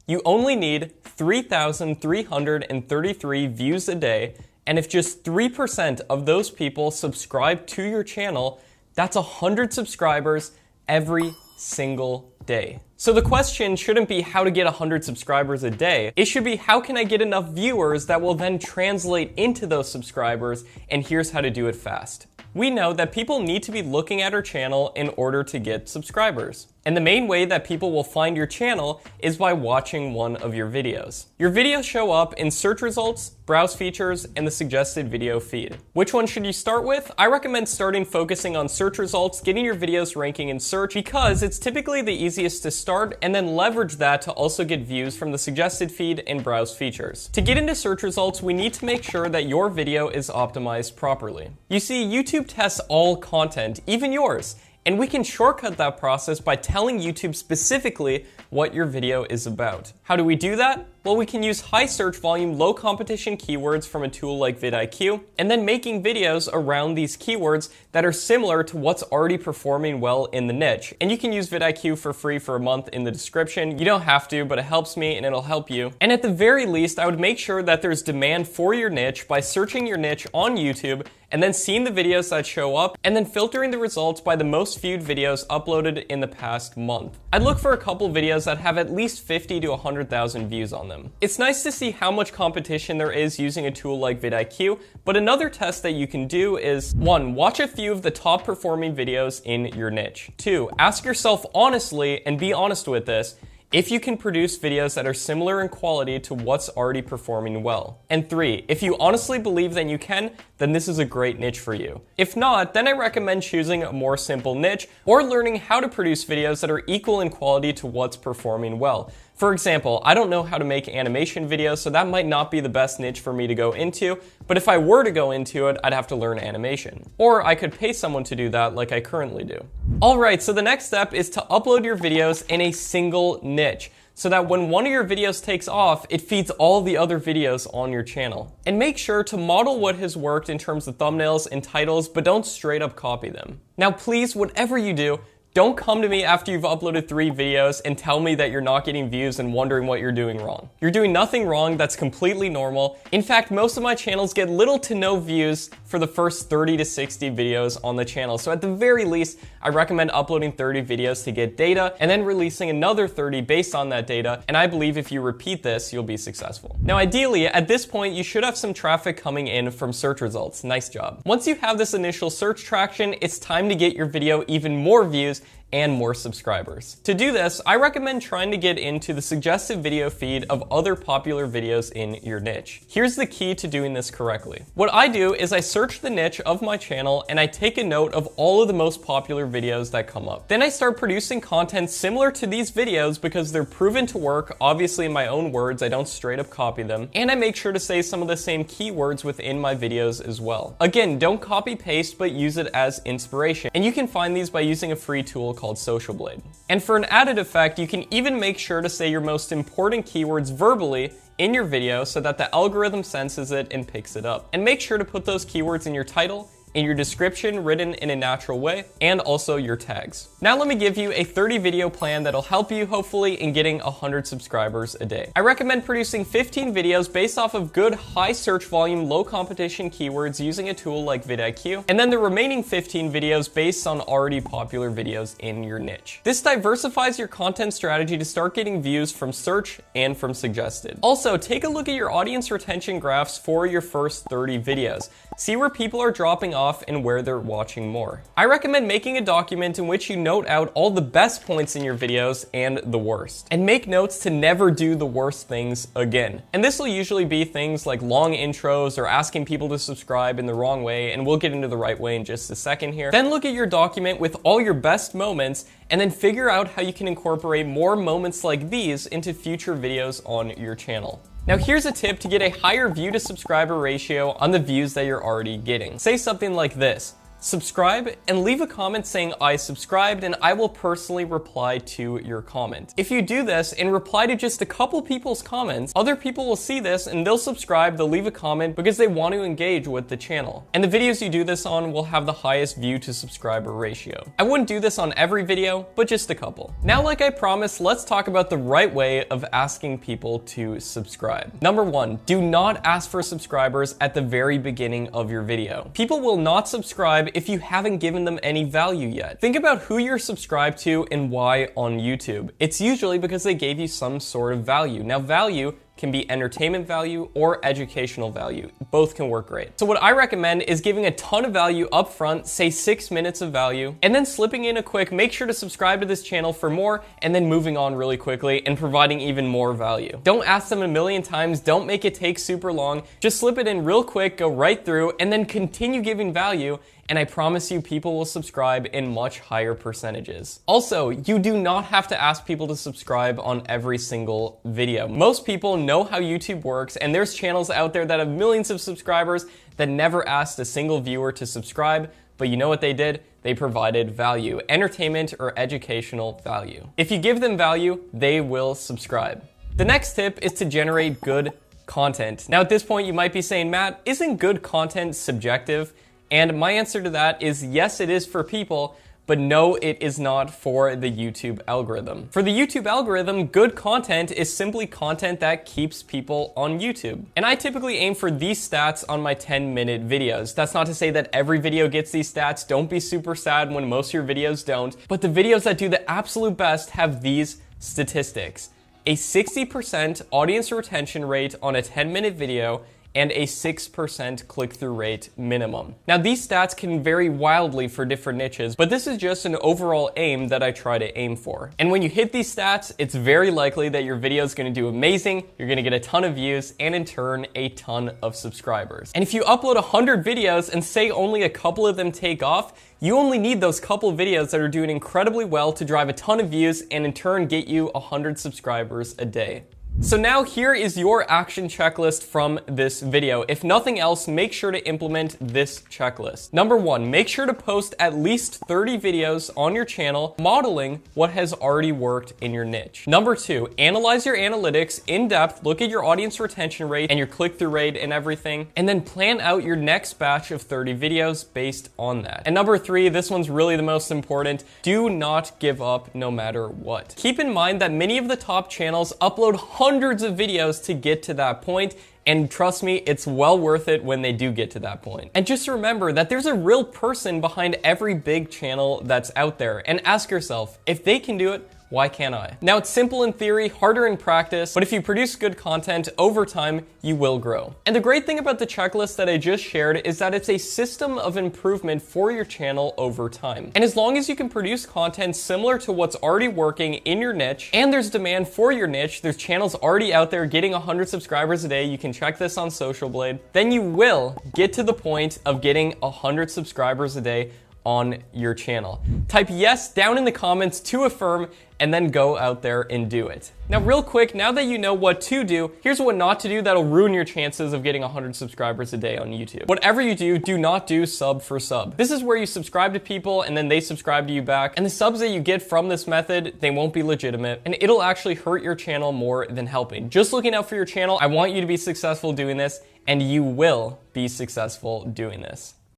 You only need 3,333 views a day, and if just 3% of those people subscribe to your channel, that's 100 subscribers every single day. So the question shouldn't be how to get 100 subscribers a day. It should be how can I get enough viewers that will then translate into those subscribers, and here's how to do it fast. We know that people need to be looking at our channel in order to get subscribers. And the main way that people will find your channel is by watching one of your videos. Your videos show up in search results, browse features, and the suggested video feed. Which one should you start with? I recommend starting focusing on search results, getting your videos ranking in search, because it's typically the easiest to start, and then leverage that to also get views from the suggested feed and browse features. To get into search results, we need to make sure that your video is optimized properly. You see, YouTube tests all content, even yours. And we can shortcut that process by telling YouTube specifically what your video is about. How do we do that? Well, we can use high search volume, low competition keywords from a tool like vidIQ, and then making videos around these keywords that are similar to what's already performing well in the niche. And you can use vidIQ for free for a month in the description. You don't have to, but it helps me and it'll help you. And at the very least, I would make sure that there's demand for your niche by searching your niche on YouTube and then seeing the videos that show up, and then filtering the results by the most viewed videos uploaded in the past month. I'd look for a couple videos that have at least 50 to 100,000 views on them. It's nice to see how much competition there is using a tool like vidIQ, but another test that you can do is 1. Watch a few of the top performing videos in your niche. 2. Ask yourself honestly, and be honest with this, if you can produce videos that are similar in quality to what's already performing well. And 3, if you honestly believe that you can, then this is a great niche for you. If not, then I recommend choosing a more simple niche or learning how to produce videos that are equal in quality to what's performing well. For example, I don't know how to make animation videos, so that might not be the best niche for me to go into, but if I were to go into it, I'd have to learn animation. Or I could pay someone to do that like I currently do. Alright, so the next step is to upload your videos in a single niche, so that when one of your videos takes off, it feeds all the other videos on your channel. And make sure to model what has worked in terms of thumbnails and titles, but don't straight up copy them. Now please, whatever you do, don't come to me after you've uploaded 3 videos and tell me that you're not getting views and wondering what you're doing wrong. You're doing nothing wrong, that's completely normal. In fact, most of my channels get little to no views for the first 30 to 60 videos on the channel. So at the very least, I recommend uploading 30 videos to get data and then releasing another 30 based on that data. And I believe if you repeat this, you'll be successful. Now, ideally, at this point, you should have some traffic coming in from search results. Nice job. Once you have this initial search traction, it's time to get your video even more views and more subscribers. To do this, I recommend trying to get into the suggested video feed of other popular videos in your niche. Here's the key to doing this correctly. What I do is I search the niche of my channel and I take a note of all of the most popular videos that come up. Then I start producing content similar to these videos because they're proven to work, obviously in my own words, I don't straight up copy them, and I make sure to say some of the same keywords within my videos as well. Again, don't copy paste, but use it as inspiration. And you can find these by using a free tool called Social Blade. And for an added effect, you can even make sure to say your most important keywords verbally in your video so that the algorithm senses it and picks it up. And make sure to put those keywords in your title, in your description written in a natural way, and also your tags. Now let me give you a 30 video plan that'll help you hopefully in getting 100 subscribers a day. I recommend producing 15 videos based off of good high search volume, low competition keywords using a tool like vidIQ, and then the remaining 15 videos based on already popular videos in your niche. This diversifies your content strategy to start getting views from search and from suggested. Also, take a look at your audience retention graphs for your first 30 videos. See where people are dropping off and where they're watching more. I recommend making a document in which you note out all the best points in your videos and the worst. And make notes to never do the worst things again. And this will usually be things like long intros or asking people to subscribe in the wrong way, and we'll get into the right way in just a second here. Then look at your document with all your best moments and then figure out how you can incorporate more moments like these into future videos on your channel. Now here's a tip to get a higher view to subscriber ratio on the views that you're already getting. Say something like this: subscribe and leave a comment saying I subscribed, and I will personally reply to your comment. If you do this and reply to just a couple people's comments, other people will see this and they'll subscribe, they'll leave a comment because they want to engage with the channel. And the videos you do this on will have the highest view to subscriber ratio. I wouldn't do this on every video, but just a couple. Now, like I promised, let's talk about the right way of asking people to subscribe. Number one, do not ask for subscribers at the very beginning of your video. People will not subscribe if you haven't given them any value yet. Think about who you're subscribed to and why on YouTube. It's usually because they gave you some sort of value. Now, value can be entertainment value or educational value. Both can work great. So what I recommend is giving a ton of value up front, say 6 minutes of value, and then slipping in a quick, make sure to subscribe to this channel for more, and then moving on really quickly and providing even more value. Don't ask them a million times, don't make it take super long, just slip it in real quick, go right through, and then continue giving value, and I promise you people will subscribe in much higher percentages. Also, you do not have to ask people to subscribe on every single video. Most people know how YouTube works, and there's channels out there that have millions of subscribers that never asked a single viewer to subscribe, but you know what they did? They provided value, entertainment or educational value. If you give them value, they will subscribe. The next tip is to generate good content. Now at this point you might be saying, Matt, isn't good content subjective? And my answer to that is yes, it is for people, but no, it is not for the YouTube algorithm. For the YouTube algorithm, good content is simply content that keeps people on YouTube. And I typically aim for these stats on my 10-minute videos. That's not to say that every video gets these stats. Don't be super sad when most of your videos don't. But the videos that do the absolute best have these statistics. A 60% audience retention rate on a 10-minute video, and a 6% click-through rate minimum. Now these stats can vary wildly for different niches, but this is just an overall aim that I try to aim for. And when you hit these stats, it's very likely that your video is gonna do amazing, you're gonna get a ton of views, and in turn, a ton of subscribers. And if you upload 100 videos and say only a couple of them take off, you only need those couple videos that are doing incredibly well to drive a ton of views and in turn get you 100 subscribers a day. So now here is your action checklist from this video. If nothing else, make sure to implement this checklist. Number one, make sure to post at least 30 videos on your channel modeling what has already worked in your niche. Number two, analyze your analytics in depth, look at your audience retention rate and your click-through rate and everything, and then plan out your next batch of 30 videos based on that. And number three, this one's really the most important, do not give up no matter what. Keep in mind that many of the top channels upload hundreds of videos to get to that point, and trust me, it's well worth it when they do get to that point. And just remember that there's a real person behind every big channel that's out there, and ask yourself, if they can do it, why can't I? Now it's simple in theory, harder in practice, but if you produce good content over time, you will grow. And the great thing about the checklist that I just shared is that it's a system of improvement for your channel over time. And as long as you can produce content similar to what's already working in your niche, and there's demand for your niche, there's channels already out there getting 100 subscribers a day, you can check this on Social Blade, then you will get to the point of getting 100 subscribers a day on your channel. Type yes down in the comments to affirm, and then go out there and do it. Now real quick, now that you know what to do, here's what not to do that'll ruin your chances of getting 100 subscribers a day on YouTube. Whatever you do, do not do sub for sub. This is where you subscribe to people and then they subscribe to you back, and the subs that you get from this method, they won't be legitimate, and it'll actually hurt your channel more than helping. Just looking out for your channel, I want you to be successful doing this, and you will be successful doing this.